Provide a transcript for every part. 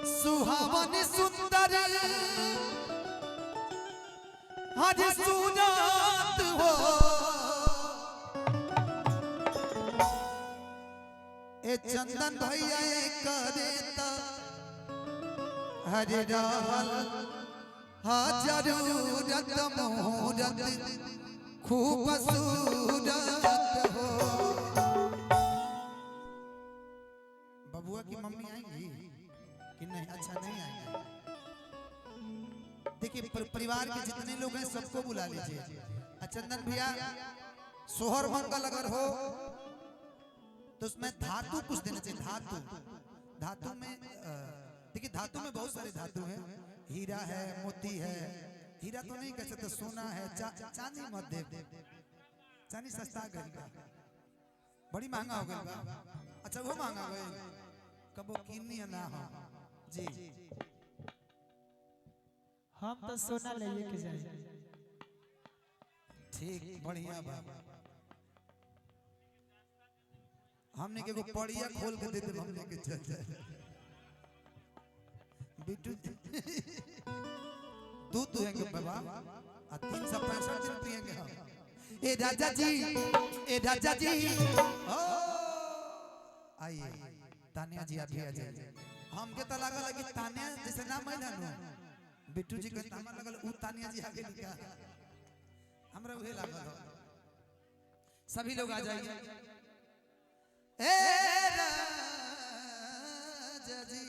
सुहावन सुंदर हज सुजात हो ए चंदन भैया करे त हरे रहल जरूरत मुहूर्त खूब सूरत हो। बबुआ की मम्मी आएंगी कि नहीं? अच्छा नहीं आएंगे। देखिए परिवार के जितने लोग हैं सबको बुला लीजिए। चंदन भैया सोहर मंगल अगर हो तो उसमें धातु कुछ देना चाहिए। धातु में देखिए धातु में बहुत सारे धातु हैं। हीरा है, मोती है, हीरा तो नहीं कह सकते, सोना है, चांदी मत दे। चांदी सस्ता गई बड़ी महंगा हो गई। अच्छा वो महंगा गई कबो कीनी ना हो जी। हम तो सोना लेके के जाए। ठीक बढ़िया बात। हमने के को पड़िया खोल के दे दे, हमने के चल जाए। बिट्टू दूध दुहेंगे बाबा, 365 दिन पिएंगे हम। ए राजा जी, ए राजा जी, आइए तानिया जी आप भी आ जाइए। हमके तो लगा कि तानिया जैसे नाम है ना बिट्टू जी के नाम लगल उ तानिया जी आगे लिखा हमरा वही लागल। सभी लोग आ जाइए। ए राजा जी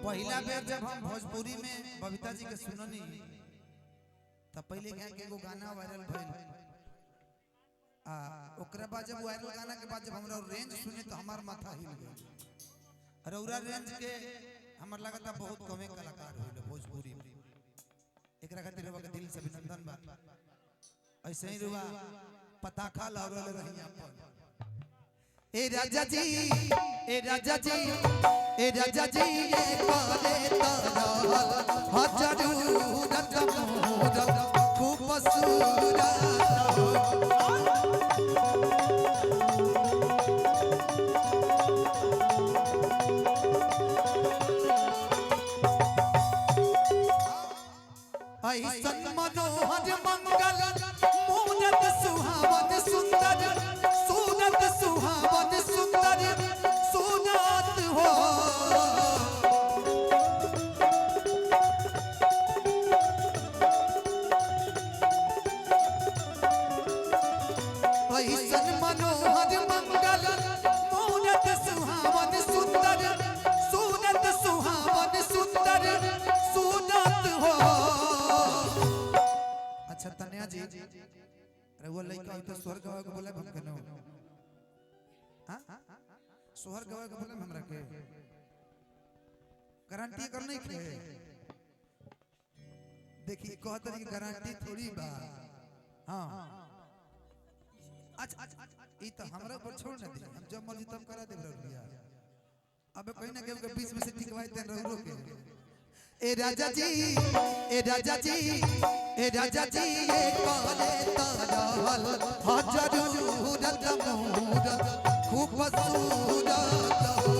पहला बेर जब हम भोजपुरी में बबीता जी के सुननी तब पहले के एगो गाना वायरल भइल। ओकरा बाद जब वायरल गाना के बाद जब हमरा रेंज सुने तो हमार माथा हिल गई। रौरा रेंज के हमर लगता बहुत कमे कलाकार होइल भोजपुरी में। एकरा खातिर रउआ के दिल से अभिनंदन बा। ऐसे ही रउआ पताखा लावल रहिया पर। ए राजा जी, ए राजा जी, ए राजा जी ये करे तरह जरूरत मुहूर्त खूब सूरत हो। ऐसन मनोहर मंगल मुहूर्त सुहावन सुंदर, सूरत सुहावन सुंदर सूरत हो। ऐसन मनोहर मंगल मुहूर्त सुहावन सुंदर, सूरत सुहावन सुंदर सूरत हो। अच्छा तन्या जी अरे वो लड़का तो स्वर्ग गवा के बोले हम कनो। हां स्वर्ग गवा के बोले हमरा के गारंटी कर नहीं के। देखिए कहत रही गारंटी थोड़ी बा। हां अच्छा ई तो हमरा पर छोड़ ना दे, हम जब मर्जी तब करा दे भैया। अब कोई ना के बीच में से टिकवाई देन रहो के। ए राजा जी, ए राजा जी, ए राजा जी ये करे तरह जरूरत मुहूर्त खूब सूरत हो।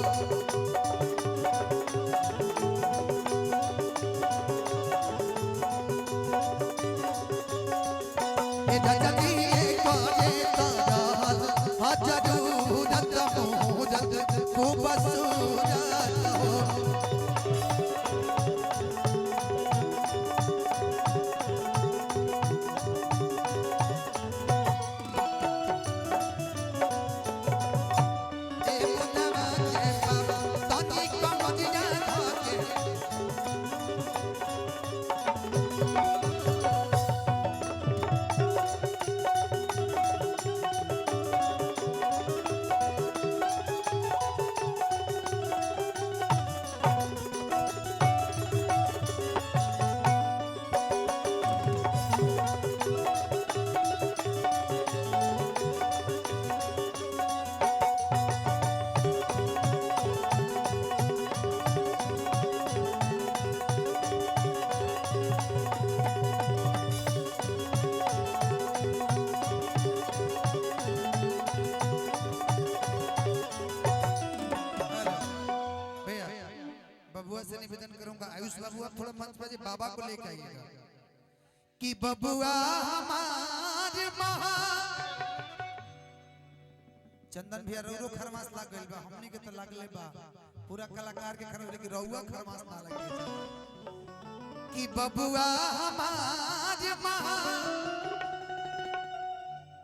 ए राजा जी ये करे तरह जरूरत मुहूर्त खूब सूरत हो। आयुष बाबू आप थोड़ा मंच पे बाबा को लेके आइएगा कि बबुआ हमार महा चंदन भैया रौरो खरमास लाग गइल बा हमनी के त लागले बा पूरा कलाकार के खरमास लेकिन रौआ खरमास ना लगे कि बबुआ हमार महा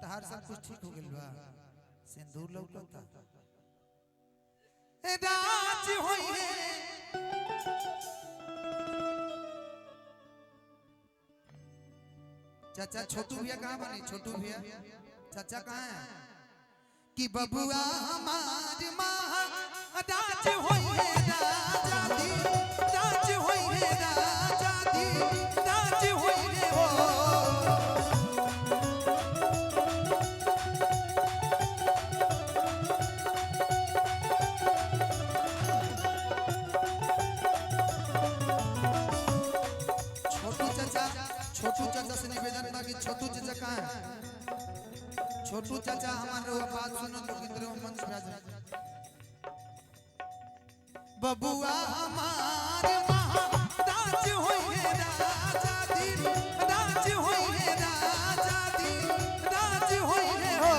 तहार सब कुछ ठीक हो गइल बा सिंदूर लौकता राज होई है चाचा छोटू भैया कहाँ बने छोटू भैया चाचा कहाँ है कि बबुआ हमार महाराज होई है राजा दी राज होई है राजा दी राज होई है हो छोटू चाचा से निवेदन था कि छोटू चाचा कहाँ है छोटू चाचा हमारे बात सुनो तो किधर मंच पे आ जाए बबुआ हमारे महाराज होई है राजा दी राज होई है राजा दी राज होई है हो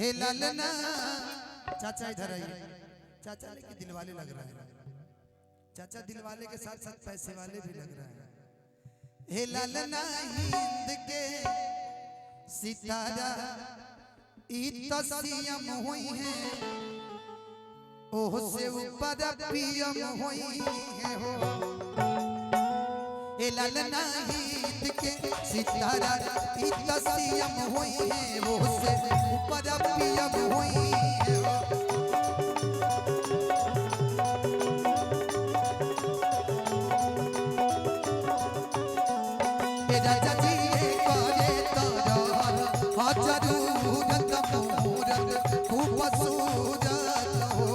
हे लालना चाचा इधर आइए चाचा लेके दिल वाले लग रहा है चाचा दिल वाले के साथ साथ पैसे वाले भी लग रहा है हे लालना हिंद के सितारा ई तसियम हुई है ओह से ऊपर पियम हुई है हो हे लालना हिंद के सितारा ई तसियम हुई है ओह से ऊपर पियम हुई है हो राजा जी करे तरह हजरूरत मूरत खूब सूरत हो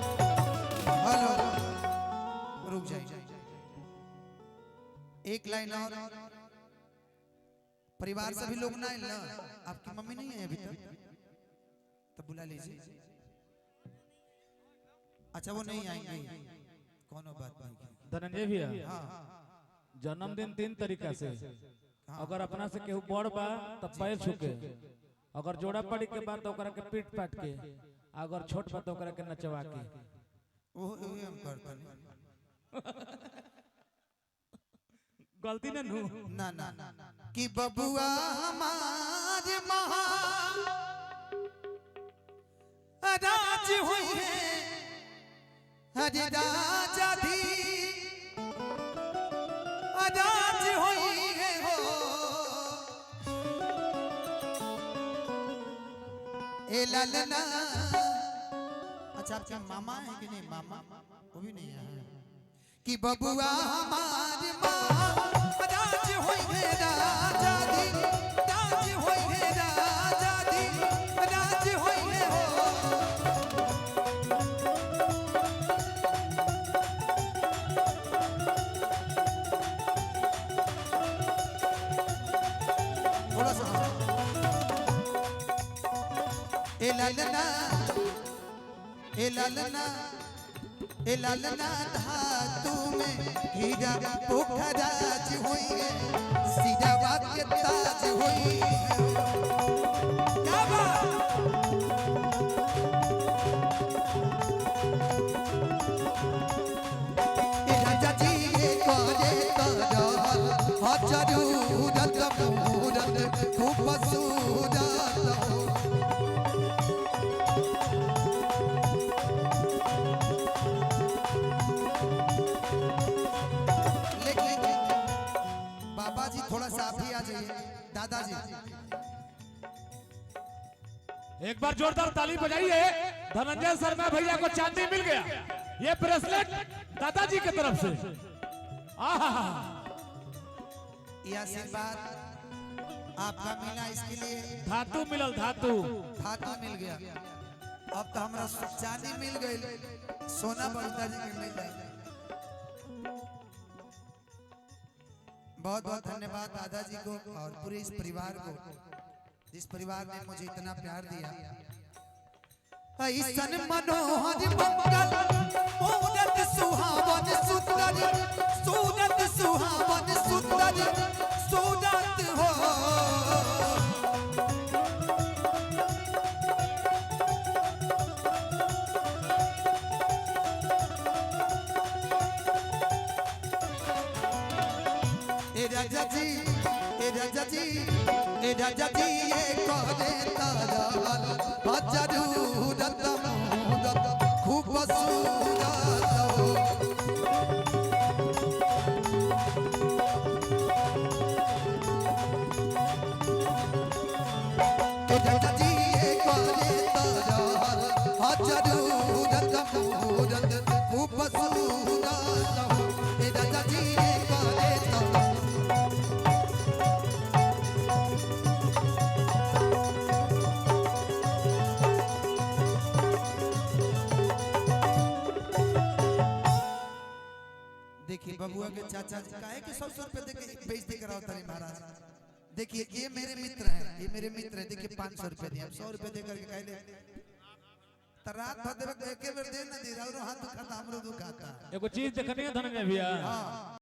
हेलो रुक जाइए एक लाइन और परिवार से भी लोग ना आए ना आपकी मम्मी नहीं है अभी तक तब बुला लीजिए अच्छा वो नहीं आएंगे कोनो बात नहीं धनंजय भैया हाँ जन्मदिन 3 तरीका से अगर अपना से केहू बड़ बा तब पैर छुके अगर जोड़ा पड़ी के बाद ओकरा के पीट पाट के अगर छोट बा तो ओकरा के नचवा के वो हम करते नहीं गलती ना नू ना ना कि बबुआ हमारे महा राज हुई है हरे राजा धी राज होई है हो ए लालना अच्छा आपके मामा है कि नहीं मामा वो भी नहीं है कि बबुआ हमारे महाराज होई है राजा दी राज होई है राजा दी राज होई है हो थोड़ा सा ए लालना ए लालना ए लालना धातु में हीरा पोखराज होई है सिरावा के ताज होई है क्या बात ए राजा जी करे तरह हजरूरत मूरत खूब सूरत हो लेकिन बाबा जी थोड़ा सा आप ही आ जाइए दादाजी एक बार जोरदार ताली बजाइए धनंजय शर्मा भैया को चांदी मिल गया ये ब्रेसलेट दादाजी की तरफ से आहा ये आशीर्वाद आपका मिला इसके लिए धातु मिलल धातु धातु मिल गया अब तो हमारा चांदी मिल गई सोना बड़ता जी के मिल जाएगा बहुत बहुत धन्यवाद दादाजी को और पूरे इस परिवार को जिस परिवार ने मुझे इतना प्यार दिया, ऐसन मनोहर मंगल मूरत सुहावन सुंदर, सूरत सुहावन सुंदर सूरत हो। ए राजा जी, ए राजा जी, ए राजा जी ये करे तारा जरूरत मूरत खूब सूरत हो। ए राजा जी ये करे तारा जरूरत मूरत खूब सूरत हो। ए राजा जी ये करे तारा देखिए बबुआ के चाचा जी काहे के 100 रुपए देके बेइज्जती कराओ तारी महाराज। देखिए ये मेरे मित्र हैं, ये मेरे मित्र हैं। देखिए 500 रुपए दिए, 100 रुपए देकर के कहले रात भर देवे एके बेर दे ना दी और हाथ खाता हमरो दुखाता। एगो चीज देखनी है धनंजय भैया। हां